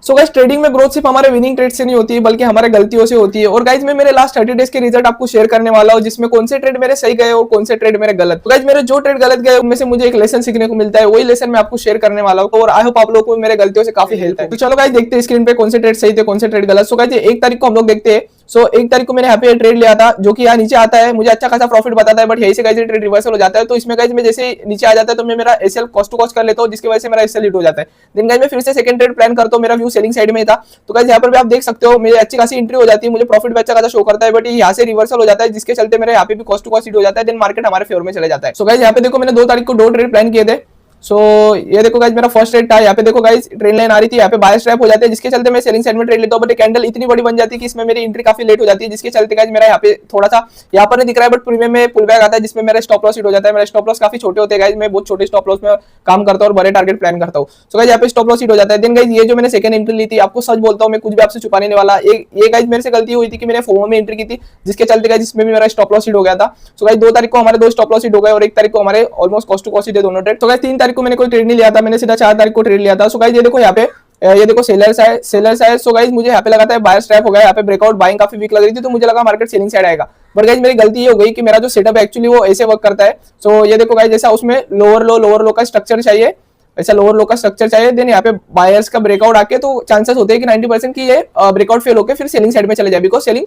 So guys trading में growth सिर्फ हमारे विनिंग ट्रेड से नहीं होती है बल्कि हमारे गलतियों से होती है। और गाइस मैं मेरे लास्ट 30 डेज के रिजल्ट आपको शेयर करने वाला हूं, जिसमें कौन से ट्रेड मेरे सही गए और कौन से ट्रेड मेरे गलत। तो गाइस मेरे जो ट्रेड गलत गए उनमें से मुझे एक लेसन सीखने को मिलता है, वही लेसन मैं आपको शेयर करने वाला हूं और आई होप आप लोगों को मेरे गलतियों से काफी हेल्प है। तो चलो गाइस देखते हैं स्क्रीन पे कौन से ट्रेड सही थे कौन से ट्रेड गलत। सो गाइस 1 तारीख को हम लोग देखते हैं। सो 1 तारीख को मैंने यहाँ पे ट्रेड लिया था जो कि यहाँ नीचे आता है, मुझे अच्छा खासा प्रॉफिट बताता है, बट यही से गाइस ट्रेड रिवर्सल हो जाता है। तो इसमें गाइस मैं जैसे नीचे आ जाता है तो मैं मेरा एसएल कॉस्ट टू कॉस्ट कर लेता हूँ, जिसकी वजह से मेरा एसएल हिट हो जाता है। देन गाइस मैं फिर से सेकंड ट्रेड प्लान करता हूँ, मेरा व्यू सेलिंग साइड में था। तो गाइस यहाँ पर भी आप देख सकते हो मेरी अच्छी खासी एंट्री हो जाती है, मुझे प्रॉफिट भी अच्छा खासा शो करता है, बट यहाँ से रिवर्सल हो जाता है जिसके चलते मेरे यहाँ पे भी कॉस्ट टू कॉस्ट हिट हो जाता है। देन मार्केट हमारे फेवर में चले जाता है। सो गाइस यहाँ पे देखो मैंने 2 तारीख को 2 ट्रेड प्लान किए थे। सो ये देखो गाइस मेरा फर्स्ट ट्रेड था, यहाँ पे देखो गाइस ट्रेड लाइन आ रही थी, यहाँ पे बाय स्ट्रैप हो जाते हैं जिसके चलते मैं सेलिंग साइड में ट्रेड लेता हूँ, बट कैंडल इतनी बड़ी बन जाती है कि इसमें मेरी एंट्री काफी लेट हो जाती है, जिसके चलते गाइस मेरा यहाँ पे थोड़ा सा यहाँ पर नहीं दिख रहा है बट प्रीमियम में पुल बैक आता है जिसमें मेरा स्टॉप लॉस हिट हो जाता है। मेरा स्टॉप लॉस काफी छोटे होते हैं गाइस, मैं बहुत छोटे स्टॉप लॉस में काम करता हूँ और बड़े टारगेट प्लान करता हूँ। सो गाइस यहाँ पे स्टॉप लॉस हिट हो जाता है। देन गाइस ये जो मैंने सेकंड एंट्री ली थी, आपको सच बोलता हूँ मैं कुछ भी आपसे छुपाने नहीं वाला, ये गाइस मेरे से गलती हुई थी कि मैंने फोमो में एंट्री की थी जिसके चलते गाइस इसमें भी मेरा स्टॉप लॉस हिट हो गया था। सो गाइस 2 तारीख को हमारे 2 स्टॉप लॉस हिट हो गए और 1 तारीख को हमारे almost cost to cost hit है दोनों ट्रेड। तो गाइस 3 तारीख को मैंने कोई ट्रेड नहीं लिया था, मैंने सीधा 4 तारीख को ट्रेड लिया था। सो गाइस ये देखो यहाँ पे ये देखो सेलर्स है। सो गाइस मुझे यहाँ पे लगा था बायर स्ट्रैप हो गया, यहाँ पे ब्रेकआउट बाइंग काफी वीक लग रही थी तो मुझे लगा मार्केट सेलिंग साइड आएगा, बट गाइस मेरी गलती ये हो गई कि मेरा जो सेटअप है एक्चुअली वो ऐसे वर्क करता है। सो ये देखो गाइस जैसा उसमें लोअर लो का स्ट्रक्चर चाहिए, ऐसा लोअर लो का स्ट्रक्चर चाहिए। देन यहाँ पे बायर्स का ब्रेकआउट आके तो चांसेस होते हैं कि 90% की ये ब्रेकआउट फेल होकर फिर सेलिंग साइड में चले जाए, बिकॉज सेलिंग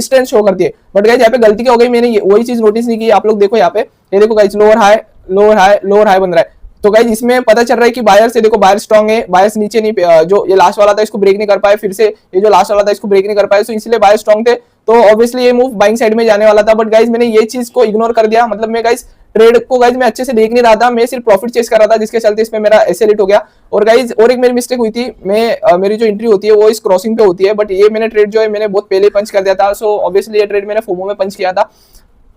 स्ट्रेंथ शो करती है। बट गाइस यहाँ पे गलती क्या हो गई, मैंने वही चीज नोटिस नहीं की। आप लोग देखो यहाँ पे, ये देखो गाइस लोअर हाई बन रहा है। तो गाइस इसमें पता चल रहा है कि बायर्स, देखो बायर स्ट्रांग है, बायर्स नीचे नहीं, जो ये लास्ट वाला था इसको ब्रेक नहीं कर पाए, फिर से ये जो लास्ट वाला था इसको ब्रेक नहीं कर पाए, तो इसलिए बायर स्ट्रांग थे तो ऑब्वियसली ये मूव बाइंग साइड में जाने वाला था। बट गाइस मैंने ये चीज को इग्नोर कर दिया, मतलब मैं गाइस ट्रेड को गाइस मैं अच्छे से देख नहीं रहा था, मैं सिर्फ प्रॉफिट चेस कर रहा था जिसके चलते इसमें मेरा एसएल हिट हो गया। और गाइस और एक मेरी मिस्टेक हुई थी, मेरी जो एंट्री होती है वो इस क्रॉसिंग पे होती है, बट ये मैंने ट्रेड जो है मैंने बहुत पहले पंच कर दिया था। सो ऑब्वियसली ये ट्रेड मैंने फोमो में पंच किया था,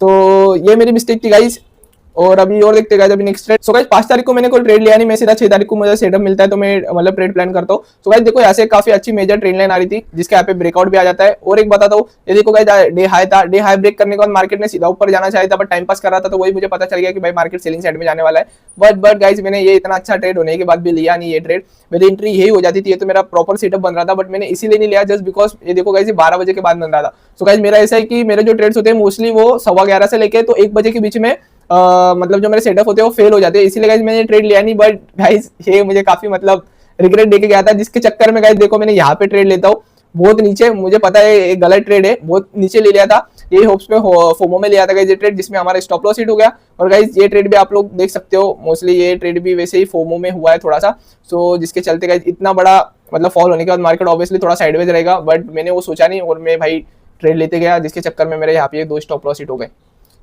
तो ये मेरी मिस्टेक थी गाइस। और अभी और देखते गाइस अभी नेक्स्ट ट्रेड। सो गाइस 5 तारीख को मैंने कोई ट्रेड लिया नहीं, मैं सीधा 6 तारीख को मुझे सेटअप मिलता है तो मैं मतलब ट्रेड प्लान करता हूँ। सो गाइस देखो यहाँ से काफी अच्छी मेजर ट्रेड लाइन आ रही थी जिसके यहाँ पे ब्रेकआउट भी आ जाता है। और एक बताता हूँ, ये देखो गाइस डे हाई था, डे हाई ब्रेक करने के बाद मार्केट ने सीधा ऊपर जाना चाहिए था बट टाइम पास कर रहा था, तो वही मुझे पता चल गया कि भाई मार्केट सेलिंग साइड में जाने वाला है। बट गाइस मैंने ये इतना अच्छा ट्रेड होने के बाद भी लिया नहीं ये ट्रेड, मेरी एंट्री यही हो जाती थी, ये तो मेरा प्रॉपर सेटअप बन रहा था, बट मैंने इसीलिए नहीं लिया जस्ट बिकॉज ये देखो गाइस 12 बजे के बाद बन रहा था। सो गाइस मेरा ऐसा है कि मेरे जो ट्रेड्स होते हैं मोस्टली वो 11:15 से लेके तो 1 बजे के बीच में मतलब जो मेरे सेटअप होते हैं वो फेल हो जाते हैं, इसीलिए गाइस मैंने ट्रेड लिया नहीं। बट गाइस ये मुझे काफी मतलब रिग्रेट देके गया था, जिसके चक्कर में गाइस देखो मैंने यहाँ पे ट्रेड लेता हूँ बहुत नीचे, मुझे पता है एक गलत ट्रेड है, बहुत नीचे ले लिया था, यही होप्स में फोमो में लिया था गाइस ये ट्रेड जिसमें हमारा स्टॉप लॉस हिट हो गया। और गाइस ये ट्रेड भी आप लोग देख सकते हो, मोस्टली ये ट्रेड भी वैसे ही फोमो में हुआ है थोड़ा सा। सो जिसके चलते गाइस इतना बड़ा मतलब फॉल होने के बाद मार्केट ऑब्वियसली थोड़ा साइडवेज रहेगा, बट मैंने वो सोचा नहीं और मैं भाई ट्रेड लेते गया जिसके चक्कर में मेरे यहाँ पे 2 स्टॉप लॉस हिट हो गए।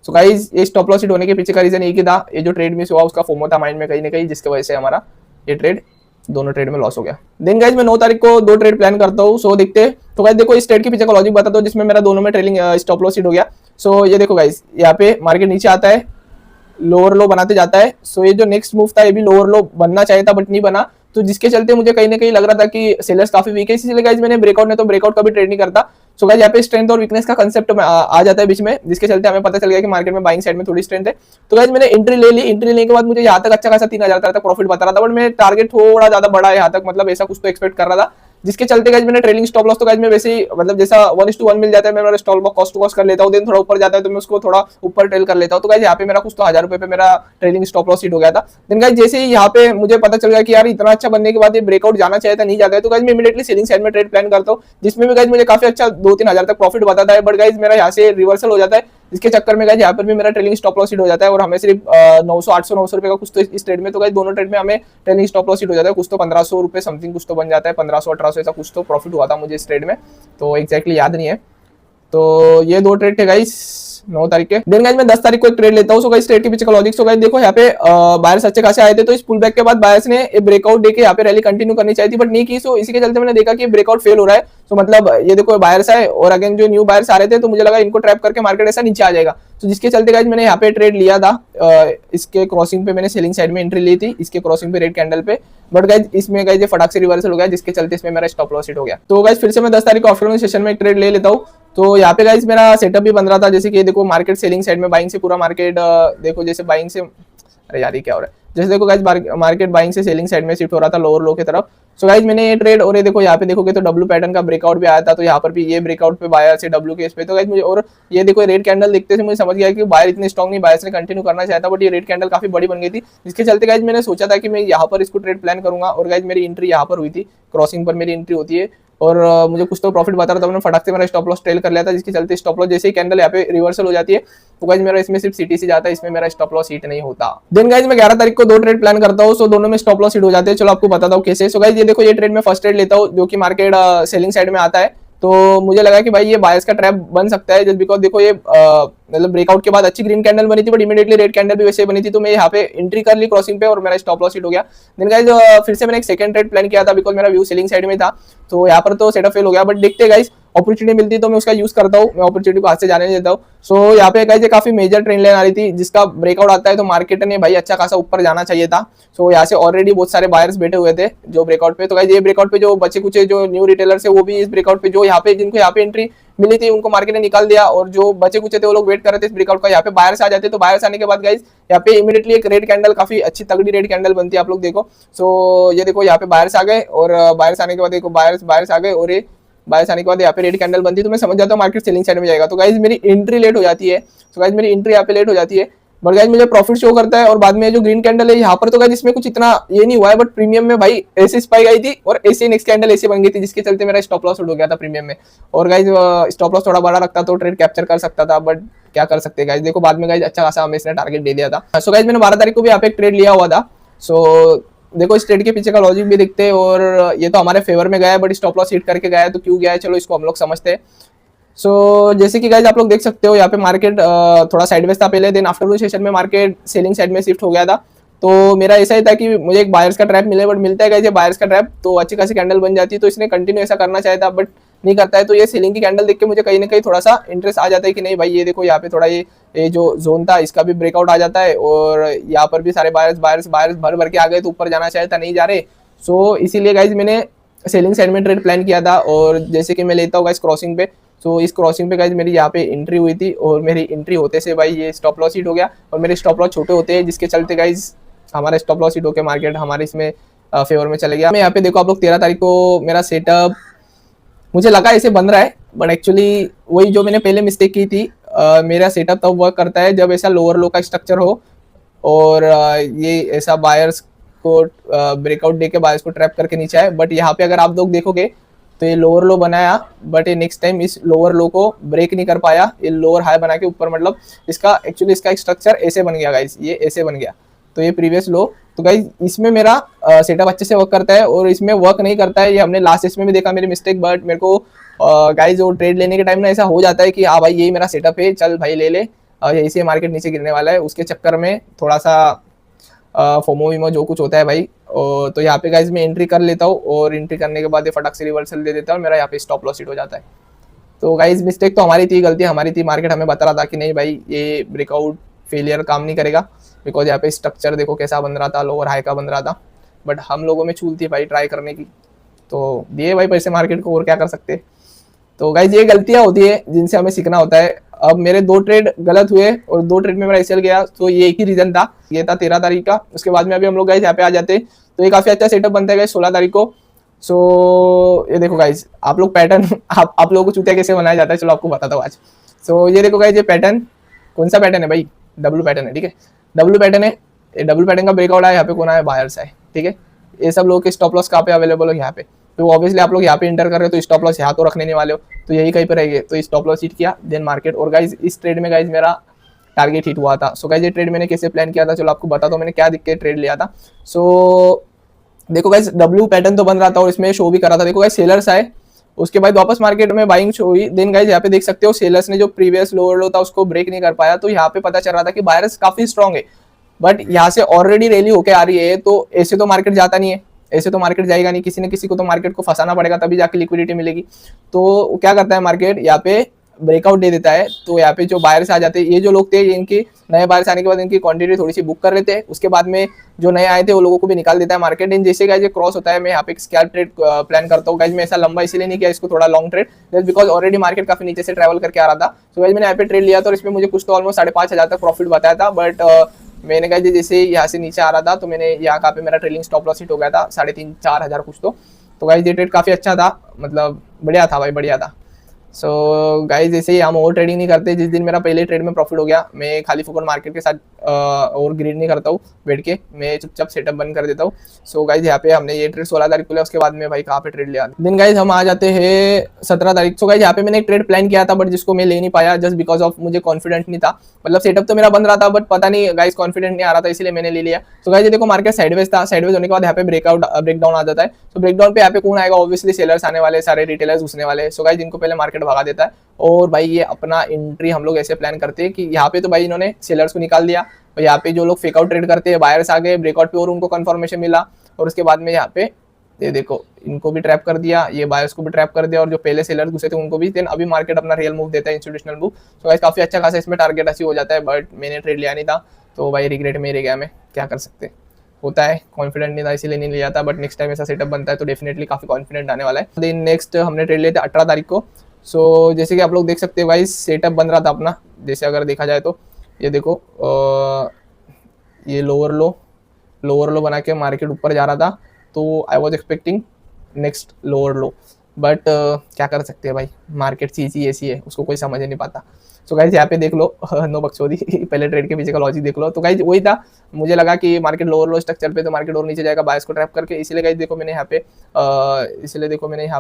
सो गाइस ये स्टॉप लॉस हिट होने के पीछे का रीजन एक ही था, ये जो ट्रेड मिस हुआ उसका फोमो था माइंड में कहीं ना कहीं, जिसकी वजह से हमारा ये ट्रेड दोनों ट्रेड में लॉस हो गया। देन गाइस मैं 9 तारीख को 2 ट्रेड प्लान करता हूँ। सो देखते हैं, तो गाइस देखो इस ट्रेड के पीछे का लॉजिक बताता हूँ जिसमें मेरा दोनों में ट्रेलिंग स्टॉप लॉस हिट हो गया। सो ये देखो गाइस यहाँ पे मार्केट नीचे आता है, लोअर लो बनाते जाता है। सो ये जो नेक्स्ट मूव था ये भी लोअर लो बनना चाहिए था बट नहीं बना, तो जिसके चलते मुझे कहीं ना कहीं लग रहा था कि सेलर्स काफी वीक है, इसलिए गाइस मैंने ब्रेकआउट ने तो ब्रेकआउट का भी ट्रेड नहीं करता। सो गाइस यहाँ पे स्ट्रेंथ और वीकनेस का कंसेप्ट आ जाता है बीच में, जिसके चलते हमें पता चल गया कि मार्केट में बाइंग साइड में थोड़ी स्ट्रेंथ है। तो गाइस मैंने एंट्री ले ली, एंट्री लेने के बाद मुझे यहाँ तक अच्छा खासा 3000 तक प्रॉफिट बता रहा था, बट मैं टारगेट थोड़ा ज्यादा बड़ा है यहाँ तक, मतलब ऐसा कुछ तो एक्सपेक्ट कर रहा था, जिसके चलते गाइस मैंने ट्रेलिंग स्टॉप लॉस तो गाइस मैं वैसे ही मतलब जैसा 1:1 मिल जाता है मैं मेरा stop loss cost to cost कर लेता हूँ, देन थोड़ा ऊपर जाता है तो मैं उसको थोड़ा ऊपर ट्रेल कर लेता हूँ। तो गाइस यहाँ पे मेरा कुछ तो 1000 रुपए पे मेरा ट्रेलिंग स्टॉप लॉस हिट हो गया था। देन गाइस जैसे ही यहाँ पे मुझे पता चल गया कि यार इतना अच्छा बनने के बाद ये ब्रेकआउट जाना चाहिए था, नहीं जाता है, तो गाइस मैं इमीडिएटली सेलिंग साइड में ट्रेड प्लान करता हूँ, जिसमें भी गाइस मुझे काफी अच्छा 2-3 हजार तक प्रॉफिट बताता है। बट गाइस मेरा यहाँ से रिवर्सल हो जाता है, इसके चक्कर में गाइस यहाँ पर भी मेरा ट्रेलिंग स्टॉप लॉस हिट हो जाता है और हमें सिर्फ 900-800 रुपए का कुछ तो इस ट्रेड में, तो गाइस दोनों ट्रेड में हमें ट्रेलिंग स्टॉप लॉस हिट हो जाता है, कुछ तो 1500 रुपए समथिंग कुछ तो बन जाता है, 1500-1800 ऐसा कुछ तो प्रॉफिट हुआ था मुझे इस ट्रेड में, तो एग्जैक्टली याद नहीं है। तो ये 2 ट्रेड थे गाइस 9 तारीख के। देन गाइस मैं 10 तारीख को एक ट्रेड लेता हूँ। सो गाइस ट्रेड के पीछे का लॉजिक, सो गाइस देखो यहाँ पे बायर्स अच्छे खासे आए थे, तो इस पुल बैक के बाद बायर्स ने एक ब्रेकआउट देके यहाँ पे रैली कंटिन्यू करनी चाहिए थी बट नहीं की। सो इसी के चलते मैंने देखा कि ब्रेकआउट फेल हो रहा है। सो मतलब ये देखो बायर्स आए और अगेन जो न्यू बायर्स आ रहे थे, तो मुझे लगा इनको ट्रैप करके मार्केट ऐसा नीचे आ जाएगा, तो जिसके चलते गाइस मैंने यहाँ पे ट्रेड लिया था। इसके क्रॉसिंग पे मैंने सेलिंग साइड में एंट्री ली थी, इसके क्रॉसिंग पे रेड कैंडल पे, बट गाइस इसमें गाइस ये फटाक से रिवर्सल हो गया, जिसके चलते इसमें मेरा स्टॉप लॉस हिट हो गया। तो गाइस फिर से मैं 10 तारीख को आफ्टरनून सेशन में एक ट्रेड ले लेता हूँ। तो यहाँ पे गाइस मेरा सेटअप भी बन रहा था, जैसे कि देखो मार्केट सेलिंग साइड में बाइंग से पूरा मार्केट देखो जैसे बाइंग से, अरे यार ये क्या हो रहा है, जैसे देखो गाइज मार्केट बाइंग से सेलिंग साइड में शिफ्ट हो रहा था लोअर लो की तरफ। सो गाइज मैंने ये ट्रेड, और ये देखो यहाँ पे देखोगे तो डब्ल्यू पैटर्न का ब्रेकआउट भी आया था, तो यहाँ पर भी ये ब्रेकआउट पे बायर से डब्ल्यू के इस पे। तो गाइज मुझे, और ये देखो रेड कैंडल देखते से मुझे समझ गया कि बायर इतनी स्ट्रॉन्ग नहीं, बायर्स ने कंटिन्यू करना चाहता, बट ये रेड कैंडल काफी बड़ी बन गई थी, जिसके चलते गाइज मैंने सोचा था कि मैं यहाँ पर इसको ट्रेड प्लान करूंगा। और गाइज मेरी एंट्री यहाँ पर हुई थी, क्रॉसिंग पर मेरी एंट्री होती है, और मुझे कुछ तो प्रॉफिट बता रहा था, मैंने फटाक से मेरा स्टॉप लॉस ट्रेल कर लिया था, जिसके चलते स्टॉप लॉस जैसे ही कैंडल यहाँ पे रिवर्सल हो जाती है तो गाइज मेरा इसमें सिर्फ सीटीसी जाता है, इसमें मेरा स्टॉप लॉस हिट नहीं होता। देन गाइज मैं 11 तारीख को 2 ट्रेड प्लान करता हूँ, सो दोनों में स्टॉप लॉस हिट हो जाते हैं। चलो आपको बताता हूँ कैसे। सो गाइज ये देखो, ये ट्रेड में फर्स्ट ट्रेड लेता हूँ जो कि मार्केट सेलिंग साइड में आता है, तो मुझे लगा कि भाई ये बायर्स का ट्रैप बन सकता है, जस्ट बिकॉज देखो ये मतलब ब्रेकआउट के बाद अच्छी ग्रीन कैंडल बनी थी, बट इमीडिएटली रेड कैंडल भी वैसे बनी थी, तो मैं यहाँ पे एंट्री कर ली क्रॉसिंग पे और मेरा स्टॉप लॉस हिट हो गया। देन गाइज फिर से मैंने एक सेकंड ट्रेड प्लान किया था, बिकॉज मेरा व्यू सेलिंग साइड में था, तो यहाँ पर तो सेटअप फेल हो गया, बट देखते गाइज अपॉर्चुनिटी मिलती है तो मैं उसका यूज करता हूँ, मैं अपॉर्चुनिटी को हाथ से जाने नहीं देता हूँ। सो यहाँ पे गाइज काफी मेजर ट्रेंड लाइन आ रही थी, जिसका ब्रेकआउट आता है तो मार्केट ने भाई अच्छा खासा ऊपर जाना चाहिए था। सो यहाँ से ऑलरेडी बहुत सारे बायर्स बैठे हुए थे जो ब्रेकआउट पे, तो गाइज ये ब्रेकआउट पे जो बचे कुछ जो न्यू रिटेलर्स है वो भी इस ब्रेकआउट पे, जो यहाँ पे जिनको यहाँ पे एंट्री मिली थी उनको मार्केट ने निकाल दिया, और जो बचे कुछ थे वो लोग वेट कर रहे थे इस ब्रेकआउट का, यहाँ पे बायर्स आ जाते, तो बायर्स आने के बाद गाइज यहाँ पे इमीडिएटली एक रेड कैंडल, काफी अच्छी तगड़ी रेड कैंडल बनती है, आप लोग देखो। सो ये देखो यहाँ पे बायर्स आ गए, और बायर्स आने के बाद देखो बायर्स आ गए, और ये बायर्स आने के बाद यहाँ पे रेड कैंडल बनती है, तो मैं समझ जाता हूँ मार्केट सेलिंग साइड में जाएगा। तो गाइज मेरी एंट्री लेट हो जाती है, तो गाइज मेरी एंट्री यहाँ पे लेट हो जाती है, बट गाइज मुझे प्रॉफिट शो करता है। और बाद में जो ग्रीन कैंडल है यहाँ पर, तो गाइज इसमें कुछ इतना ये नहीं हुआ है, बट प्रीमियम में भाई ऐसी स्पाइक आई थी और ऐसी नेक्स्ट कैंडल ऐसी बन गई थी, जिसके चलते मेरा स्टॉप लॉस हो गया था प्रीमियम में। और गाइज स्टॉप लॉस थोड़ा बड़ा रखता तो ट्रेड कैप्चर कर सकता था, बट क्या कर सकते गाइज। देखो बाद में गाइज अच्छा खासा हमें इसने टारगेट दे दिया था। सो गाइज मैंने 12 तारीख को भी यहाँ पे एक ट्रेड लिया हुआ था। सो देखो इस ट्रेड के पीछे का लॉजिक भी दिखते हैं, और ये तो हमारे फेवर में गया है, बट स्टॉप लॉस हिट करके गया है, तो क्यों गया है चलो इसको हम लोग समझते हैं। सो जैसे कि गाइज आप लोग देख सकते हो यहाँ पे मार्केट थोड़ा साइडवेज था पहले, देन आफ्टरनून सेशन में मार्केट सेलिंग साइड में शिफ्ट हो गया था। तो मेरा ऐसा ही था कि मुझे एक बायर्स का ट्रैप मिले, बट मिलता है गाइज बायर्स का ट्रैप तो अच्छी खासी कैंडल बन जाती है, तो इसने कंटिन्यू ऐसा करना चाहिए था, बट नहीं करता है। तो ये सेलिंग की कैंडल देख के मुझे कहीं ना कहीं थोड़ा सा इंटरेस्ट आ जाता है कि नहीं भाई ये देखो यहाँ पे थोड़ा ये जो जोन था इसका भी ब्रेकआउट आ जाता है, और यहाँ पर भी सारे बायर्स भर भर के आ गए, तो ऊपर जाना चाहिए था, नहीं जा रहे। सो इसीलिए गाइज मैंने सेलिंग साइड में ट्रेड प्लान किया था, और जैसे कि मैं लेता हूँ गाइज क्रॉसिंग पे। तो इस क्रॉसिंग पे गाइज मेरी यहाँ पे एंट्री हुई थी, और मेरी एंट्री होते से भाई ये स्टॉप लॉस हिट हो गया, और मेरे स्टॉप लॉस छोटे होते हैं, जिसके चलते गाइज हमारा स्टॉप लॉस हिट होकर मार्केट हमारे इसमें फेवर में चले गया। मैं यहाँ पे देखो आप लोग 13 तारीख को मेरा सेटअप मुझे लगा ऐसे बन रहा है, बट एक्चुअली वही जो मैंने पहले मिस्टेक की थी, मेरा सेटअप तब वर्क करता है जब ऐसा लोअर लो का स्ट्रक्चर हो, और ये ऐसा बायर्स को ब्रेकआउट दे के बायर्स को ट्रैप करके नीचे आए। बट यहाँ पे अगर आप लोग देखोगे तो ये लोअर लो बनाया, बट ये नेक्स्ट टाइम इस लोअर लो को ब्रेक नहीं कर पाया, ये लोअर हाई बना के ऊपर, मतलब इसका एक्चुअली इसका स्ट्रक्चर ऐसे बन गया गाइस, ये ऐसे बन गया। तो ये प्रीवियस लो, तो गाइस इसमें मेरा सेटअप अच्छे से वर्क करता है, और इसमें वर्क नहीं करता है, ये हमने लास्ट इसमें भी देखा मेरी मिस्टेक। बट मेरे को गाइस वो ट्रेड लेने के टाइम ना ऐसा हो जाता है कि हाँ भाई यही मेरा सेटअप है, चल भाई ले ले, इसी मार्केट नीचे गिरने वाला है, उसके चक्कर में थोड़ा सा फोमो वीमो जो कुछ होता है भाई। तो यहाँ पे गाइज मैं एंट्री कर लेता हूँ, और एंट्री करने के बाद ये फटाक से रिवर्सल दे देता हूँ, मेरा यहाँ पे स्टॉप लॉस हिट हो जाता है। तो गाइज मिस्टेक तो हमारी थी, गलती हमारी थी, मार्केट हमें बता रहा था कि नहीं भाई ये ब्रेकआउट फेलियर काम नहीं करेगा, बिकॉज यहाँ पे स्ट्रक्चर देखो कैसा बन रहा था, लोअर हाई का बन रहा था, बट हम लोगों में चूल थी भाई ट्राई करने की, तो दिए भाई पैसे मार्केट को, और क्या कर सकते। तो गाइज ये गलतियां होती है जिनसे हमें सीखना होता है। अब मेरे 2 ट्रेड गलत हुए, और 2 ट्रेड में मेरा एसएल गया, तो ये एक ही रीजन था, ये था 13 तारीख का। उसके बाद में अभी हम लोग गाइज यहाँ पे आ जाते, तो ये काफी अच्छा सेटअप बनता है गाइज 16 तारीख को। सो ये देखो गाइज आप लोग पैटर्न आप लोगों को चूतिया कैसे बनाया जाता है, चलो आपको बताता हूँ आज। सो ये देखो गाइज ये पैटर्न, कौन सा पैटर्न है भाई, डब्ल्यू पैटर्न है, ठीक है, डब्ल्यू पैटर्न है। ये डब्ल्यू पैटर्न का ब्रेकआउट है, यहाँ पे कौन है, बायर्स है, ठीक है। ये सब लोगों के स्टॉप लॉस कहाँ पे अवेलेबल हो, यहाँ पे। तो ऑब्वियसली आप लोग यहाँ पे इंटर कर रहे हो, तो स्टॉप लॉस यहाँ तो रखने नहीं वाले हो, तो यही कहीं पे रहेंगे, तो स्टॉप लॉस हिट किया, देन मार्केट। और गाइज इस ट्रेड में गाइज मेरा टारगेट हिट हुआ था। सो गाइज ये ट्रेड मैंने कैसे प्लान किया था, चलो आपको बता दो मैंने क्या दिख के ट्रेड लिया था। सो देखो गाइज डब्ल्यू पैटर्न तो बन रहा था, और इसमें शो भी कर रहा था। देखो गाइज सेलर्स आए, उसके बाद वापस मार्केट में बाइंग शो हुई, देन गाइज यहाँ पे देख सकते हो सेलर्स ने जो प्रीवियस लोअर लो था उसको ब्रेक नहीं कर पाया, तो यहाँ पे पता चल रहा था कि बायर्स काफी स्ट्रॉन्ग है, बट यहाँ से ऑलरेडी रैली होके आ रही है, तो ऐसे तो मार्केट जाता नहीं है, ऐसे तो मार्केट जाएगा नहीं, किसी न किसी को तो मार्केट को फंसाना पड़ेगा, तभी जाके लिक्विडिटी मिलेगी। तो क्या करता है मार्केट, यहाँ पे ब्रेकआउट दे देता है, तो यहाँ पे जो बायर्स आ जाते हैं, ये जो लोग थे इनकी नए बायर्स आने के बाद इनकी क्वांटिटी थोड़ी सी बुक कर लेते हैं, उसके बाद में जो नए आए थे वो लोगों को भी निकाल देता है मार्केट। इन जैसे गाइस ये क्रॉस होता है, मैं यहाँ पे स्कैल्प ट्रेड प्लान करता हूँ गाइस। मैं ऐसा लंबा इसीलिए नहीं किया, इसको थोड़ा long trade, just because already market काफी नीचे से ट्रैवल करके आ रहा था। तो गाइस मैंने यहाँ पे ट्रेड लिया था, और इसमें मुझे कुछ तो ऑलमोस्ट 5,500 तक प्रॉफिट बताया था, बट मैंने कहा जैसे यहाँ से नीचे आ रहा था तो मैंने यहाँ कहाँ पे मेरा ट्रेलिंग स्टॉप लॉस हिट हो गया था 3,500-4,000 कुछ। तो गाइज ये ट्रेड काफ़ी अच्छा था, मतलब बढ़िया था भाई, बढ़िया था। सो गाइज जैसे ही हम ओवर ट्रेडिंग नहीं करते, जिस दिन मेरा पहले ट्रेड में प्रॉफिट हो गया, मैं खाली फुकट मार्केट के साथ और ग्रीड नहीं करता हूँ बैठ के, मैं चुपचाप सेटअप बंद कर देता हूँ। सो गाइज यहाँ पे हमने ये ट्रेड 16 तारीख को लिया, उसके बाद में भाई कहाँ पे ट्रेड लिया। दिन गाइज हम आ जाते हैं 17 तारीख। सो गाइज यहाँ पे मैंने एक ट्रेड प्लान किया था बट जिसको मैं ले नहीं पाया जस्ट बिकॉज ऑफ मुझे कॉन्फिडेंट नहीं था, मतलब सेटअप तो मेरा बन रहा था बट पता नहीं गाइज कॉन्फिडेंट नहीं आ रहा था, इसलिए मैंने ले लिया। सो गाइज देखो मार्केट साइडवेज था, साइडवेज होने के बाद यहाँ पे ब्रेकडाउन आ जाता है। तो ब्रेकडाउन पे यहाँ पे कौन आएगा, ऑब्वियसली सेलर्स आने वाले, सारे रिटेलर्स घुसने वाले। सो गाइज इनको पहले मार्केट भगा देता है और भाई ये अपना एंट्री हम लोग ऐसे प्लान करते हैं कि यहाँ पे तो भाई इन्होंने सेलर्स को निकाल दिया और यहाँ पे जो लोग फेकआउट ट्रेड करते हैं बायर्स आ गए ब्रेकआउट पे और उनको कंफर्मेशन मिला, और उसके बाद में यहाँ पे ये देखो इनको भी ट्रैप कर दिया, ये बायर्स को भी ट्रैप कर दिया और जो पहले सेलर्स घुसे थे उनको भी। देन अभी मार्केट अपना रियल मूव देता है, इंस्टीट्यूशनल मूव। तो गाइस काफी अच्छा खासा इसमें टारगेट अचीव हो जाता है, बट मैंने ट्रेड लिया नहीं था तो भाई रिग्रेट में रह गया, मैं क्या कर सकते, होता है, कॉन्फिडेंट नहीं था इसीलिए नहीं लिया था। बट नेक्स्ट टाइम ऐसा सेटअप बनता है तो डेफिनेटली काफी कॉन्फिडेंट आने वाला है। देन नेक्स्ट हमने ट्रेड लिया था 18 तारीख को। सो जैसे कि आप लोग देख सकते हो भाई सेटअप बन रहा था अपना, जैसे अगर देखा जाए तो ये देखो ये लोअर लो बना के मार्केट ऊपर जा रहा था, तो I was expecting next lower low, but क्या कर सकते हैं भाई, मार्केट चीज़ ही ऐसी है, उसको कोई समझ नहीं पाता। सो गाइज यहाँ पे देख लो नो बकचोदी पहले ट्रेड के पीछे का लॉजिक देख लो। तो गाइज वही था, मुझे लगा कि मार्केट लोअर लो स्ट्रक्चर पे तो मार्केट और नीचे जाएगा बायस को ट्रैप करके, इसलिए गाइज देखो मैंने यहाँ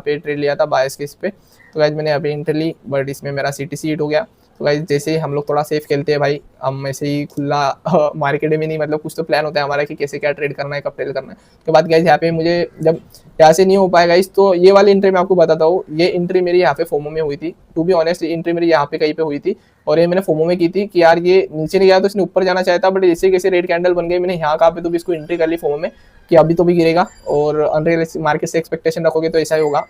पे ट्रेड लिया था बायस के इस पे। तो गाइज मैंने यहाँ पे एंट्री ली बट इसमें मेरा CTC हिट हो गया। तो गाइज जैसे ही हम लोग थोड़ा सेफ खेलते हैं भाई, हम ऐसे ही खुला मार्केट में नहीं, मतलब कुछ तो प्लान होता है हमारा कि कैसे क्या ट्रेड करना है, कब ट्रेड करना है। उसके बाद गाइज यहाँ पे मुझे जब यहाँ से नहीं हो पाएगा गाइज, तो ये वाली एंट्री मैं आपको बताता हूँ, ये एंट्री मेरी यहाँ पे फोमो में हुई थी। टू बी ऑनेस्ट एंट्री मेरी यहाँ पे कहीं पे हुई थी और ये मैंने फोमो में की थी कि यार ये नीचे नहीं गया तो इसने ऊपर जाना चाहता, बट जैसे कैसे रेड कैंडल बन गई, मैंने यहाँ कहाँ पे तो भी इसको एंट्री कर ली फोमो में कि अभी तो भी गिरेगा, और अनरियलिस्टिक मार्केट से एक्सपेक्टेशन रखोगे तो ऐसा ही होगा।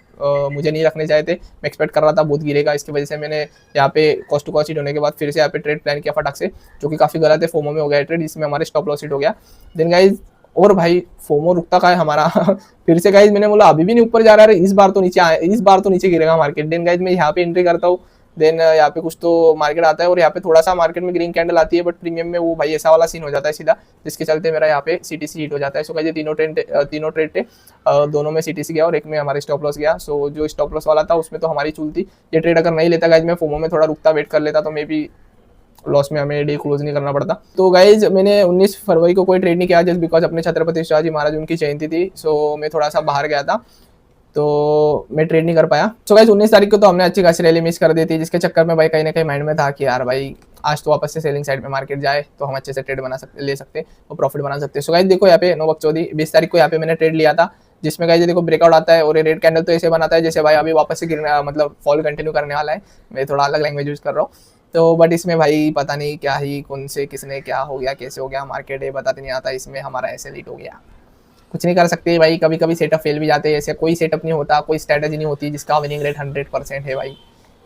मुझे नहीं रखने चाहे थे, मैं एक्सपेक्ट कर रहा था बहुत गिरेगा, इसकी वजह से मैंने यहाँ पे कॉस्ट टू कॉस्ट हिट होने के बाद फिर से यहाँ पे ट्रेड प्लान किया फटाक से, जो कि काफी गलत है। फोमो में हो गया ट्रेड, जिसमें हमारे स्टॉप लॉस हिट हो गया। देन गाइज और भाई फोमो रुकता का है हमारा फिर से गाइज मैंने बोला अभी भी नहीं ऊपर जा रहा है, इस बार तो नीचे गिरेगा मार्केट। देन गाइज मैं यहाँ पे एंट्री करता हूँ, देन यहाँ पे कुछ तो मार्केट आता है और यहाँ पे थोड़ा सा मार्केट में ग्रीन कैंडल आती है, बट प्रीमियम में वो भाई ऐसा वाला सीन हो जाता है सीधा, जिसके चलते मेरा यहाँ पे CTC हिट हो जाता है। सो गाइस ये तीनों ट्रेड थे, दोनों में CTC गया और एक में हमारे स्टॉप लॉस गया। सो जो स्टॉप लॉस वाला था उसमें तो हमारी चूल थी, ये ट्रेड अगर नहीं लेता गाइज, मैं फोमो में थोड़ा रुकता वेट कर लेता तो मे भी लॉस में हमें डे क्लोज नहीं करना पड़ता। तो गाइज मैंने 19 फरवरी को कोई ट्रेड नहीं किया जस्ट बिकॉज अपने छत्रपति शिवाजी महाराज उनकी जयंती थी, सो मैं थोड़ा सा बाहर गया था तो मैं ट्रेड नहीं कर पाया। सो गाइस 19 तारीख को तो हमने अच्छी खासी रैली मिस कर दी थी, जिसके चक्कर में भाई कहीं ना कहीं माइंड में था कि यार भाई आज तो वापस से सेलिंग साइड में मार्केट जाए तो हम अच्छे से ट्रेड ले सकते और प्रॉफिट बना सकते हैं। सो गाइस देखो यहाँ पे नो बकचोदी 20 तारीख को यहाँ पे मैंने ट्रेड लिया था, जिसमें गाइस देखो ब्रेकआउट आता है और ये रेड कैंडल तो ऐसे बनाता है जैसे भाई अभी वापस से गिरना, मतलब फॉल कंटिन्यू करने वाला है। मैं थोड़ा अलग लैंग्वेज यूज कर रहा हूँ तो, बट इसमें भाई पता नहीं क्या ही कौन से किसने क्या हो गया, कैसे हो गया, मार्केट है बताते नहीं आता, इसमें हमारा ऐसे लीट हो गया, कुछ नहीं कर सकते भाई। कभी कभी सेटअप फेल भी जाते हैं, ऐसे कोई सेटअप नहीं होता, कोई स्ट्रैटेजी नहीं होती जिसका विनिंग रेट 100% है भाई।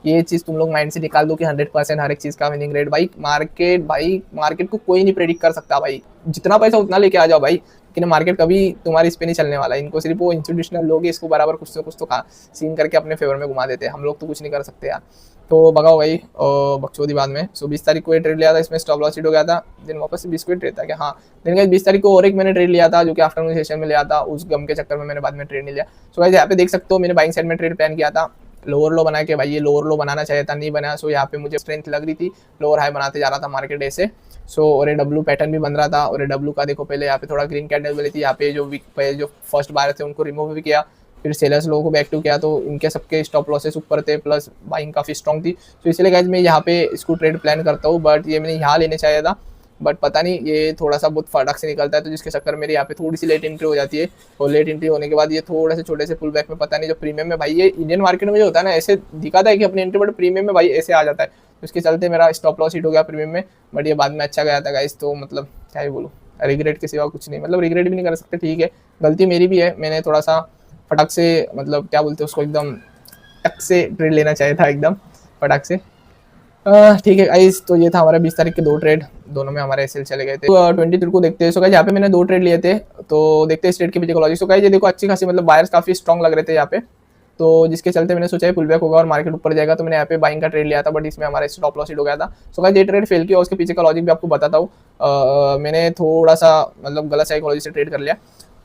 ये चीज़ तुम लोग माइंड से निकाल दो कि 100% हर एक चीज़ का विनिंग रेट भाई मार्केट को कोई नहीं प्रेडिक्ट कर सकता भाई, जितना पैसा उतना लेके आ जाओ भाई, लेकिन मार्केट कभी तुम्हारी इस पे नहीं चलने वाला। इनको सिर्फ वो इंस्टीट्यूशनल लोग इसको बराबर कुछ तो सीन करके अपने फेवर में घुमा देते हैं, हम लोग तो कुछ नहीं कर सकते यार। तो भगाओ भाई बकचोदी बाद में। सो 20 तारीख को ये ट्रेड लिया था, इसमें स्टॉप लॉस हिट हो गया था। दिन वापस से 20 को ट्रेड था क्या, हाँ दिन गाइस 20 तारीख को और एक मैंने ट्रेड लिया था जो कि आफ्टरनून सेशन में लिया था, उस गम के चक्कर में मैंने बाद में ट्रेड नहीं लिया। सो गाइस यहाँ पे देख सकते हो मैंने बाइंग साइड में ट्रेड प्लान किया था, लोअर लो बना के भाई, ये लोअर लो बनाना चाहिए था, नहीं बनाया। सो यहाँ पे मुझे स्ट्रेंथ लग रही थी, लोअर हाई बनाते जा रहा था मार्केट ऐसे। सो और ये डब्ल्यू पैटर्न भी बन रहा था, और ये डब्ल्यू का देखो पहले यहाँ पे थोड़ा ग्रीन कैंडल बनी थी, यहाँ पे जो फर्स्ट बायर थे उनको रिमूव भी किया, फिर सेलर्स लोगों को भी एक्टिव किया, तो इनके सबके स्टॉप लॉसेस ऊपर थे, प्लस बाइंग काफ़ी स्ट्रॉन्ग थी। तो इसलिए गाइस मैं यहाँ पे इसको ट्रेड प्लान करता हूँ, बट ये मैंने यहाँ लेने चाहिए था, बट पता नहीं ये थोड़ा सा बहुत फटाक से निकलता है, तो जिसके चक्कर मेरे यहाँ पे थोड़ी सी लेट एंट्री हो जाती है, और लेट एंट्री होने के बाद ये थोड़े से छोटे से पुल बैक में, पता नहीं जो प्रीमियम में भाई, ये इंडियन मार्केट में जो होता है ना ऐसे दिखाता है कि अपनी एंट्री, बट प्रीमियम में भाई ऐसे आ जाता है, तो इसके चलते मेरा स्टॉप लॉस हिट हो गया प्रीमियम में। बट ये बाद में अच्छा गया था गाइस, तो मतलब क्या ही बोलूँ, रिग्रेट के सिवा कुछ नहीं, मतलब रिग्रेट भी नहीं कर सकते, ठीक है गलती मेरी भी है, मैंने थोड़ा सा फटाक से, मतलब क्या बोलते हैं उसको, एकदम टक से ट्रेड लेना चाहिए था, एकदम फटाक से। ठीक है गाइस, तो ये था हमारा 20 तारीख के 2 ट्रेड, दोनों में हमारे एसएल चले गए थे। तो 23 को देखते हैं। सो गाइस यहाँ पे मैंने 2 ट्रेड लिए थे, तो देखते हैं इस ट्रेड की फिजियोलॉजी। सो गाइस ये देखो अच्छी खासी, मतलब बायर्स काफी स्ट्रॉन्ग लग रहे थे यहाँ पे, तो जिसके चलते मैंने सोचा पुल बैक होगा और मार्केट ऊपर जाएगा, तो मैंने यहाँ पे बाइंग का ट्रेड लिया था, बट इसमें हमारा स्टॉप लॉस हिट हो गया था। सो गाइस ये ट्रेड फेल किया, उसके पीछे का लॉजिक भी आपको बताता हूँ। मैंने थोड़ा सा मतलब गलत साइकोलॉजी से ट्रेड कर लिया।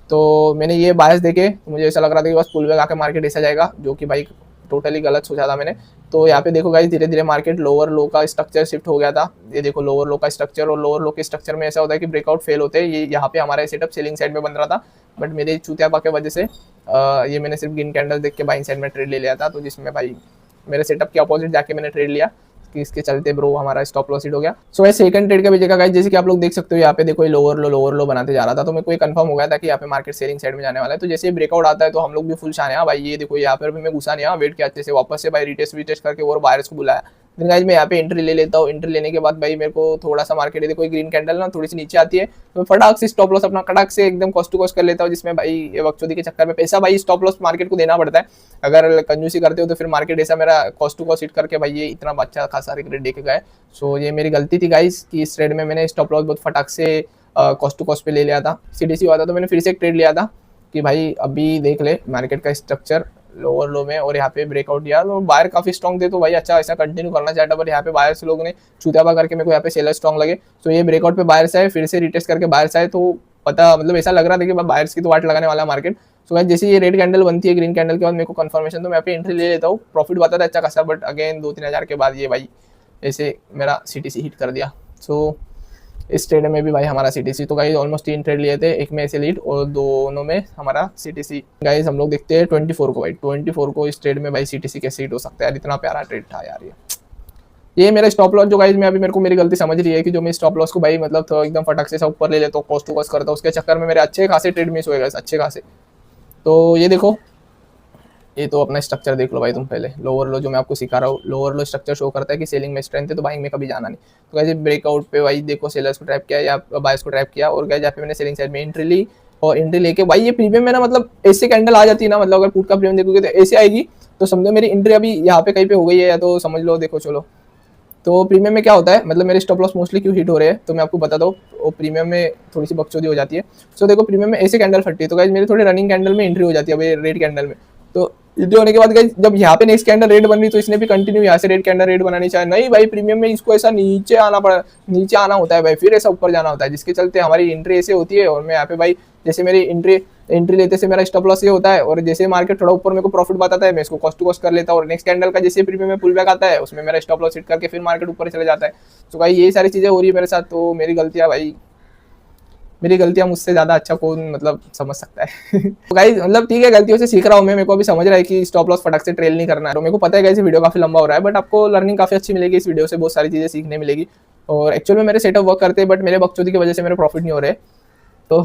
तो मैंने ये बायस देके मुझे ऐसा लग रहा था कि बस पुल बैक आके मार्केट ऐसा जाएगा, जो कि भाई टोटली गलत सोचा था मैंने। तो यहाँ पे देखो गाइस धीरे धीरे मार्केट लोअर लो का स्ट्रक्चर शिफ्ट हो गया था। ये देखो लोअर लो का स्ट्रक्चर, और लोअर लो के स्ट्रक्चर में ऐसा होता है कि ब्रेकआउट फेल होते हैं। ये यहाँ पे हमारा सेटअप सेलिंग साइड में बन रहा था, बट मेरे चूतियापा की वजह से ये मैंने सिर्फ ग्रीन कैंडल देख के बाइंग साइड में ट्रेड ले लिया था। तो जिसमें भाई मेरे सेटअप के अपोजिट जाके मैंने ट्रेड लिया, कि इसके चलते ब्रो हमारा स्टॉप लॉस हिट हो गया। सो गाइस सेकंड ट्रेड का भी जगह गाइस जैसे कि आप लोग देख सकते हो, यहाँ पे देखो लोअर लो बनाते जा रहा था। तो मेरे को कंफर्म हो गया था कि यहाँ पे मार्केट सेलिंग साइड में जाने वाला है। तो जैसे ब्रेकआउट आता है तो हम लोग भी फुल शान है भाई। ये देखो यहाँ पर भी मैं घुसा नहीं, वेट किया अच्छे से, वापस से भाई रिटेस्ट करके और बायर्स को बुलाया। फिर गाइस मैं यहाँ पे एंट्री ले लेता हूँ। एंट्री लेने के बाद भाई मेरे को थोड़ा सा मार्केट देखो ग्रीन कैंडल ना थोड़ी सी नीचे आती है, तो मैं फटाक से स्टॉप लॉस अपना कड़क से एकदम कॉस्ट टू कॉस्ट कर लेता हूँ, जिसमें भाई ये बकचोदी के चक्कर में पैसा भाई स्टॉप लॉस मार्केट को देना पड़ता है। अगर कंजूसी करते हो तो फिर मार्केट ऐसा मेरा कॉस्ट टू कॉस्ट हिट करके भाई ये इतना अच्छा खासा रिग्रेट देके गए। सो ये मेरी गलती थी गाइस कि इस ट्रेड में मैंने स्टॉप लॉस बहुत फटाक से कॉस्ट टू कॉस्ट पे ले लिया था। सीडीसी हुआ था तो मैंने फिर से एक ट्रेड लिया था कि भाई अभी देख ले मार्केट का स्ट्रक्चर लोअर लो में, और यहाँ पे ब्रेकआउट दिया तो बायर काफी स्ट्रॉन्ग थे। तो भाई अच्छा ऐसा कंटिन्यू करना चाहता, बट यहाँ पे बायर्स लोगों ने चूतियापा करके मेरे को यहाँ पे सेलर स्ट्रॉन्ग लगे। तो ये ब्रेकआउट पे बायर्स आए, फिर से रिटेस्ट करके बायर्स आए, तो पता मतलब ऐसा लग रहा था कि बायर्स की तो वाट लगाने वाला मार्केट। सो गाइस जैसे ये रेड कैंडल बनती है ग्रीन कैंडल के बाद मेरे को कंफर्मेशन, तो मैं यहाँ पे एंट्री ले लेता हूँ। प्रॉफिट बताता था अच्छा खासा, बट अगेन 2-3 हज़ार के बाद ये भाई ऐसे मेरा सीटीसी हिट कर दिया। सो इस ट्रेड में भी भाई हमारा सीटीसी, तो गाइस ऑलमोस्ट 3 ट्रेड लिए थे, एक में ऐसे लीड और दोनों में हमारा सीटीसी। गाइस हम लोग देखते हैं 24 को, भाई 24 को इस ट्रेड में भाई सीटीसी कैसे हिट हो सकता है यार, इतना प्यारा ट्रेड था यार। ये मेरा स्टॉप लॉस जो गाइस मैं अभी मेरे को मेरी गलती समझ रही है कि जो मैं स्टॉप लॉस को भाई मतलब तो एकदम फटक से ऊपर ले लेता हूँ, कॉस्ट टू कॉस्ट करता हूँ, उसके चक्कर में मेरे अच्छे खासे ट्रेड मिस हुए गाइस, अच्छे खासे। तो ये देखो ये तो अपना स्ट्रक्चर देख लो भाई तुम पहले, लोअर लो जो मैं आपको सिखा रहा हूँ, लोअर लो स्ट्रक्चर शो करता है कि सेलिंग में स्ट्रेंथ है तो बाइंग में कभी जाना नहीं। तो गाइस ब्रेकआउट पे भाई देखो सेलर्स को ट्रैप किया या बायर्स को ट्रैप किया, और गाइस यहाँ पे मैंने सेलिंग साइड में एंट्री ली, और एंट्री लेके भाई ये प्रीमियम में ना मतलब ऐसे कैंडल आ जाती है ना, मतलब अगर पुट का प्रीमियम देखोगे तो ऐसे आएगी, तो समझो मेरी एंट्री अभी यहाँ पे कहीं पे हो गई है, या तो समझ लो देखो चलो। तो प्रीमियम में क्या होता है, मतलब मेरे स्टॉप लॉस मोस्टली क्यों हिट हो रहे हैं तो मैं आपको बताता हूँ। वो प्रीमियम में थोड़ी सी बकचोदी हो जाती है। सो देखो प्रीमियम में ऐसे कैंडल फटती है, तो गाइस मेरी थोड़ी रनिंग कैंडल में एंट्री हो जाती है अभी रेड कैंडल में। तो एंट्री होने के बाद गाइस जब यहाँ पे नेक्स्ट कैंडल रेड बन रही तो इसने भी कंटिन्यू यहाँ से रेड कैंडल रेड बनानी चाहिए, नहीं भाई प्रीमियम में इसको ऐसा नीचे आना पड़ा, नीचे आना होता है भाई, फिर ऐसा ऊपर जाना होता है, जिसके चलते हमारी एंट्री ऐसे होती है। और मैं यहाँ पे भाई जैसे मेरी एंट्री लेते से मेरा स्टॉप लॉस ये होता है, और जैसे मार्केट थोड़ा ऊपर मेरे को प्रॉफिट बताता है मैं इसको कॉस्ट टू कॉस्ट कर लेता हूँ, और नेक्स्ट कैंडल का जैसे प्रीमियम में पुल बैक आता है उसमें मेरा स्टॉप लॉस हिट करके फिर मार्केट ऊपर चले जाता है। तो भाई ये सारी चीजें हो रही है मेरे साथ। तो मेरी गलतियां भाई, मेरी गलतियां मुझसे ज्यादा अच्छा कौन मतलब समझ सकता है। तो गाइस मतलब ठीक है गलतियों से सीख रहा हूँ मैं, मेरे को अभी समझ रहा है कि स्टॉप लॉस फटक से ट्रेल नहीं करना है। तो मेरे को पता है गाइस वीडियो काफी लंबा हो रहा है, बट आपको लर्निंग काफी अच्छी मिलेगी इस वीडियो से, बहुत सारी चीजें सीखने मिलेगी। और एक्चुअल में मेरे सेटअप वर्क करते हैं, बट मेरे बकचोदी की वजह से मेरे प्रॉफिट नहीं हो रहे। तो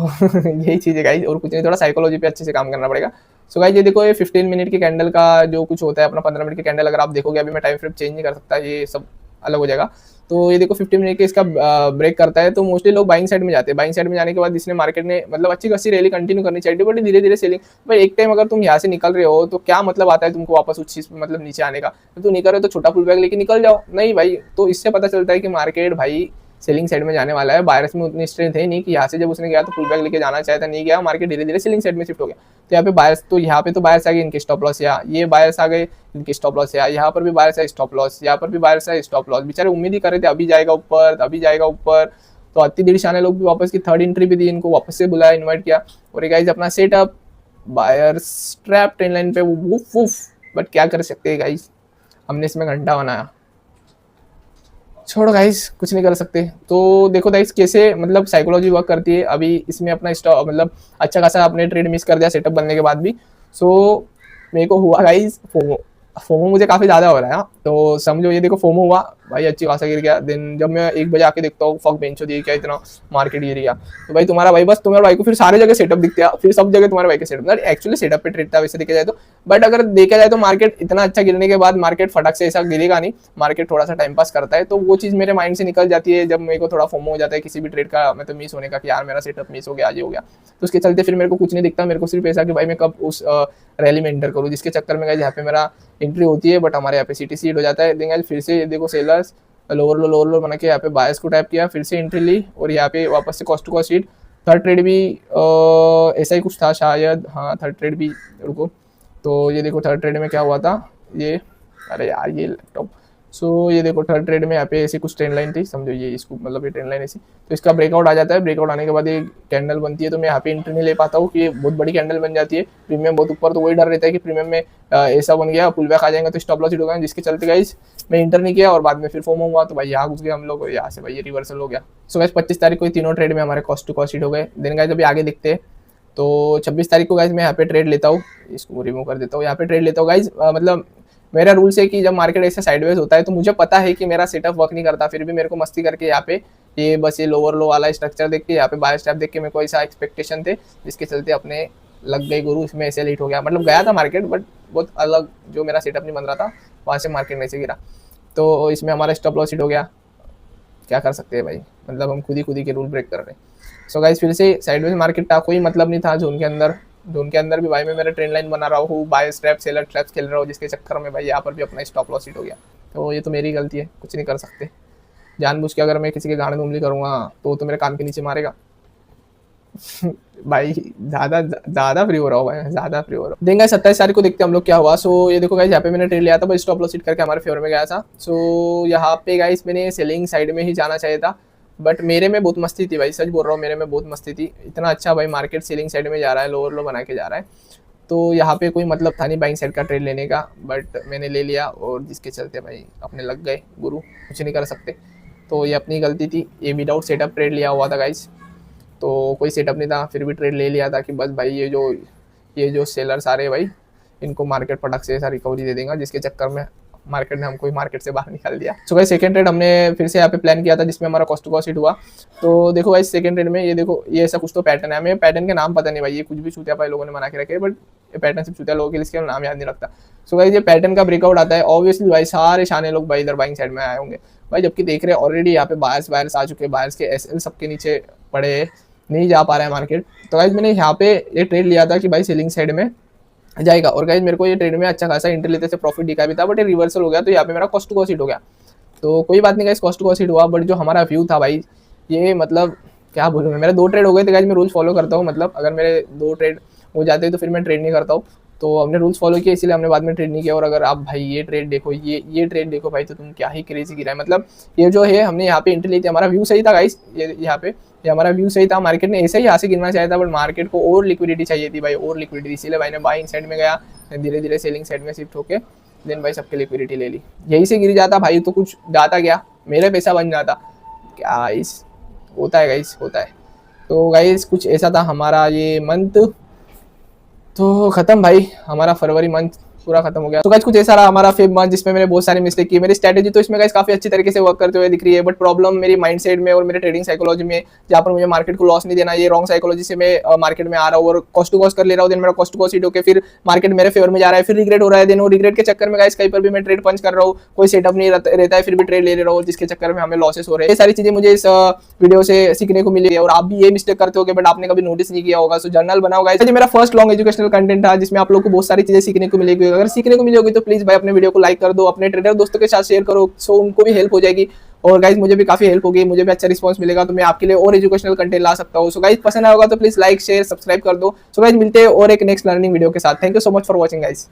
यही चीज़ है गाइस, और कुछ नहीं, थोड़ा साइकोलॉजी पे अच्छे से काम करना पड़ेगा। सो गाइस ये देखो ये 15 मिनट की कैंडल का जो कुछ होता है अपना 15 मिनट की कैंडल, अगर आप देखोगे अभी मैं टाइम फ्रेम चेंज नहीं कर सकता, ये सब अलग हो जाएगा। तो ये देखो 15 मिनट के इसका ब्रेक करता है, तो मोस्टली लोग बाइंग साइड में जाते हैं। बाइंग साइड में जाने के बाद इसने मार्केट ने मतलब अच्छी खासी रैली कंटिन्यू करनी चाहिए, बट धीरे धीरे सेलिंग। भाई एक टाइम अगर तुम यहाँ से निकल रहे हो तो क्या मतलब आता है तुमको वापस उस चीज मतलब नीचे आने का, तो निकल रहे हो तो छोटा पुल बैक लेके निकल जाओ, नहीं भाई। तो इससे पता चलता है कि मार्केट भाई सेलिंग साइड में जाने वाला है। बायर्स में उतनी स्ट्रेंथ है नहीं कि यहाँ से जब उसने गया तो पुल बैक लेके जाना चाहता, नहीं गया, मार्केट धीरे धीरे सेलिंग साइड में शिफ्ट हो गया। तो यहाँ पे बायर्स, तो यहाँ पे तो बायर्स आ गए, इनके स्टॉप लॉस, या ये बायर्स आ गए इनके स्टॉप लॉस, या यहाँ पर भी बायर्स है स्टॉप लॉस, यहाँ पर भी बायर्स है स्टॉप लॉस। बेचारे उम्मीद ही कर रहे थे अभी जाएगा ऊपर, अभी जाएगा ऊपर। तो अति देर शाने लोग भी वापस की थर्ड एंट्री भी दी, इनको वापस से बुलाया, इन्वाइट किया, और ये गाइस अपना setup buyers trap train line पे वुफ वुफ। बट क्या कर सकते हैं गाइस, हमने इसमें घंटा बनाया, छोड़ो गाइस कुछ नहीं कर सकते। तो देखो गाइस कैसे मतलब साइकोलॉजी वर्क करती है। अभी इसमें अपना स्टॉप मतलब अच्छा खासा अपने ट्रेड मिस कर दिया सेटअप बनने के बाद भी। सो मेरे को हुआ गाइस फोमो, फोमो मुझे काफी ज्यादा हो रहा है। तो समझो ये देखो फोमो हुआ भाई, अच्छी खासा गिर गया। देन जब मैं 1 बजे आके देखता हूँ फक बेंचो दिए क्या इतना मार्केट गिर गया, तो भाई तुम्हारा भाई बस तुम्हारे भाई को फिर सारे जगह सेटअप दिखते हैं, फिर सब जगह तुम्हारे भाई के सेटअप, मतलब एक्चुअली सेटअप पे ट्रेड था वैसे देखा जाए तो। बट अगर देखा जाए तो मार्केट इतना अच्छा गिरने के बाद मार्केट फटक से ऐसा गिरेगा नहीं, मार्केट थोड़ा सा टाइम पास करता है। तो वो चीज मेरे माइंड से निकल जाती है जब मेरे को थोड़ा फोमो हो जाता है किसी भी ट्रेड का मतलब मिस होने का, कि यार मेरा सेटअप मिस हो गया, आज हो गया। तो उसके चलते फिर मेरे को कुछ नहीं दिखता, मेरे को सिर्फ ऐसा कि भाई मैं कब उस रैली में एंटर करूँ, जिसके चक्कर में यहाँ पे मेरा एंट्री होती है, बट हमारे यहाँ पे सीटीसी हो जाता है। देंगे फिर से देखो सेलर्स लोअर लो बना के यहाँ पे बायर्स को टैप किया, फिर से एंट्री ली, और यहाँ पे वापस से cost to cost hit. Third trade भी ऐसा ही कुछ था शायद, हाँ थर्ड ट्रेड भी, रुको तो ये देखो थर्ड ट्रेड में क्या हुआ था, ये अरे यार ये लैपटॉप। सो ये देखो थर्ड ट्रेड में यहाँ पे ऐसी कुछ ट्रेंड लाइन थी, समझो ये इसको मतलब ये ट्रेंड लाइन ऐसी, तो इसका ब्रेकआउट आ जाता है, ब्रेकआउट आने के बाद ये कैंडल बनती है, तो मैं यहाँ पे एंट्री नहीं ले पाता हूँ कि ये बहुत बड़ी कैंडल बन जाती है, प्रीमियम बहुत ऊपर, तो वही डर रहता है कि प्रीमियम में ऐसा बन गया पुल बैक आ जाएगा तो स्टॉप लॉस हिट होगा, जिसके चलते गाइस मैं इंटर नहीं किया और बाद में फिर फोमो हुआ, तो भाई यहाँ घुस गए हम लोग, यहाँ से भाई ये रिवर्सल हो गया। सो गाइस 25 तारीख को तीनों ट्रेड में हमारे कॉस्ट टू कॉस्ट हिट हो गए। देन गाइस अभी आगे देखते हैं, तो 26 तारीख को गाइज मैं यहाँ पे ट्रेड लेता हूँ, इसको रिमूव कर देता हूँ, यहाँ पे ट्रेड लेता हूँ गाइज। मतलब मेरा रूल्स है कि जब मार्केट ऐसे साइडवेज होता है तो मुझे पता है कि मेरा सेटअप वर्क नहीं करता, फिर भी मेरे को मस्ती करके यहाँ पे ये बस ये लोअर लो वाला स्ट्रक्चर देख के यहाँ पे बाय स्टैप देख के मेरे को ऐसा एक्सपेक्टेशन थे, जिसके चलते अपने लग गई गुरु, इसमें ऐसे लेट हो गया, मतलब गया था मार्केट बट बहुत अलग जो मेरा सेटअप नहीं बन रहा था वहाँ से मार्केट में से गिरा, तो इसमें हमारा स्टॉप लॉस हिट हो गया। क्या कर सकते हैं भाई, मतलब हम खुद ही के रूल ब्रेक कर रहे हैं। सो गाइस फिर से साइडवेज मार्केट था, कोई मतलब नहीं था जोन के अंदर भी भाई मैं मेरा ट्रेंड लाइन बना रहा हूँ, बाय स्ट्रैप सेलर ट्रैप्स खेल रहा हूँ, जिसके चक्कर में भाई यहाँ पर भी अपना स्टॉप लॉस हिट हो गया। तो ये तो मेरी गलती है, कुछ नहीं कर सकते, जानबूझ के अगर मैं किसी के गाने उंगली करूँगा तो मेरे कान के नीचे मारेगा। भाई ज्यादा फ्री हो रहा हूँ भाई, ज्यादा फ्री हो रहा हूँ। देंगे 27 तारीख को देखते हैं हम लोग क्या हुआ। सो ये देखो गाइस यहाँ पे मैंने ट्रेड लिया था, बस स्टॉप लॉस हिट करके हमारे फेवर में गया था। सो यहाँ पे गाइस मैंने सेलिंग साइड में ही जाना चाहिए था, बट मेरे में बहुत मस्ती थी भाई, सच बोल रहा हूँ, मेरे में बहुत मस्ती थी। इतना अच्छा भाई मार्केट सेलिंग साइड में जा रहा है, लोअर लो बना के जा रहा है, तो यहाँ पे कोई मतलब था नहीं बाइंग साइड का ट्रेड लेने का, बट मैंने ले लिया और जिसके चलते भाई अपने लग गए गुरु, कुछ नहीं कर सकते। तो ये अपनी गलती थी, ये विदाउट सेटअप ट्रेड लिया हुआ था गाइस, तो कोई सेटअप नहीं था, फिर भी ट्रेड ले लिया था कि बस भाई ये जो सेलर सारे भाई इनको मार्केट फटक से ऐसा रिकवरी दे देगा, जिसके चक्कर में मार्केट ने हमको मार्केट से बाहर निकाल दिया। सो गाइस सेकंड ट्रेड हमने फिर से यहाँ पे प्लान किया था, जिसमें हमारा कॉस्ट टू कॉस्ट हिट हुआ। तो देखो गाइस सेकंड ट्रेड में ये देखो ये ऐसा कुछ तो पैटर्न है, हमें पैटर्न के नाम पता नहीं भाई, ये कुछ भी चूतिया भाई लोगों ने बना के रखे, बट ये पैटर्न सिर्फ चूतिया लोगों के लिए, इसके नाम याद नहीं रखता। सो गाइस ये पैटर्न का ब्रेकआउट आता है, ऑब्वियसली भाई सारे शाने लोग भाई इधर बाइंग साइड में आए होंगे भाई, जबकि देख रहे हैं ऑलरेडी यहाँ पे बायर्स आ चुके हैं, बायर्स के एसएल सबके नीचे पड़े, नहीं जा पा रहा है मार्केट। तो गाइस मैंने यहाँ पे ये ट्रेड लिया था कि भाई सेलिंग साइड में जाएगा, और गाइस मेरे को ये ट्रेड में अच्छा खासा एंट्री लेते से प्रॉफिट दिखा भी था, बट ये रिवर्सल हो गया, तो यहाँ पे मेरा कॉस्ट टू कॉस्ट हिट हो गया। तो कोई बात नहीं guys, cost to cost hit हुआ, बट जो हमारा व्यू था भाई ये मतलब क्या बोलूँ मैं, मेरे 2 ट्रेड हो गए थे गाइस। मैं रूल्स फॉलो करता हूँ, मतलब अगर मेरे 2 ट्रेड हो जाते हैं तो फिर मैं ट्रेड नहीं करता हूँ, तो हमने रूल्स फॉलो किए इसलिए हमने बाद में ट्रेड नहीं किया। और अगर आप भाई ये ट्रेड देखो, ये ट्रेड देखो भाई, तो तुम क्या ही क्रेजी गिरा है, मतलब ये जो है हमने यहाँ पे एंट्री ली थी, हमारा व्यू सही था गाइस, ये हमारा व्यू सही था, मार्केट ने ऐसे ही यहाँ से गिरना चाहिए था, बट मार्केट को और लिक्विडिटी चाहिए थी भाई, और लिक्विडिटी, इसीलिए भाई ने बाइंग साइड में गया, धीरे धीरे सेलिंग साइड में शिफ्ट होके देन भाई सबके लिक्विडिटी ले ली। यही से गिर जाता भाई तो कुछ जाता क्या, मेरे पैसा बन जाता क्या गाइस, होता है गाइस, होता है। तो गाइस कुछ ऐसा था हमारा ये मंथ, तो खत्म भाई, हमारा फरवरी मंथ पूरा खत्म हो गया। तो गाइस कुछ ऐसा रहा हमारा फेब मंथ, जिसमें मैंने बहुत सारी मिस्टेक की। मेरी स्ट्रेटेजी तो इसमें गाइस काफी अच्छी तरीके से वर्क करते हुए दिख रही है, बट प्रॉब्लम मेरी माइंडसेट में और मेरे ट्रेडिंग साइकोलॉजी में, जहाँ पर मुझे मार्केट को लॉस नहीं देना, ये रॉन्ग साइकोलॉजी से मैं मार्केट में आ रहा हूँ और कॉस्ट टू कॉस्ट कर ले रहा हूँ, देन मेरा कॉस्ट टू कॉस्ट हिट होकर फिर मार्केट मेरे फेवर में जा रहा है, फिर रिग्रेट हो रहा है, देन वो रिग्रेट के चक्कर में गाइस कहीं पर भी मैं ट्रेड पंच कर रहा हूँ, कोई सेटअप नहीं रहता है, फिर भी ट्रेड ले रहा हूँ, जिसके चक्कर में हमें लॉसेस हो रहे हैं। ये सारी चीजें मुझे इस वीडियो से सीखने को मिली है, और आप भी ये मिस्टेक करते हो बट आपने कभी नोटिस नहीं किया होगा। सो जर्नल बनाओ गाइस, ये मेरा फर्स्ट लॉन्ग एजुकेशनल कंटेंट था, जिसमें आप लोग को बहुत सारी चीजें सीखने को मिलेगी। अगर सीखने को मिली होगी तो प्लीज भाई अपने वीडियो को लाइक कर दो, अपने ट्रेडर दोस्तों के साथ शेयर करो, सो उनको भी हेल्प हो जाएगी, और गाइज मुझे भी काफी हेल्प होगी, मुझे भी अच्छा रिस्पांस मिलेगा, तो मैं आपके लिए और एजुकेशनल कंटेंट ला सकता हूँ। सो गाइज पसंद आया होगा तो प्लीज लाइक शेयर सब्सक्राइब कर दो। सो गाइज मिलते हैं और एक नेक्स्ट लर्निंग वीडियो के साथ। Thank you so much for watching guys.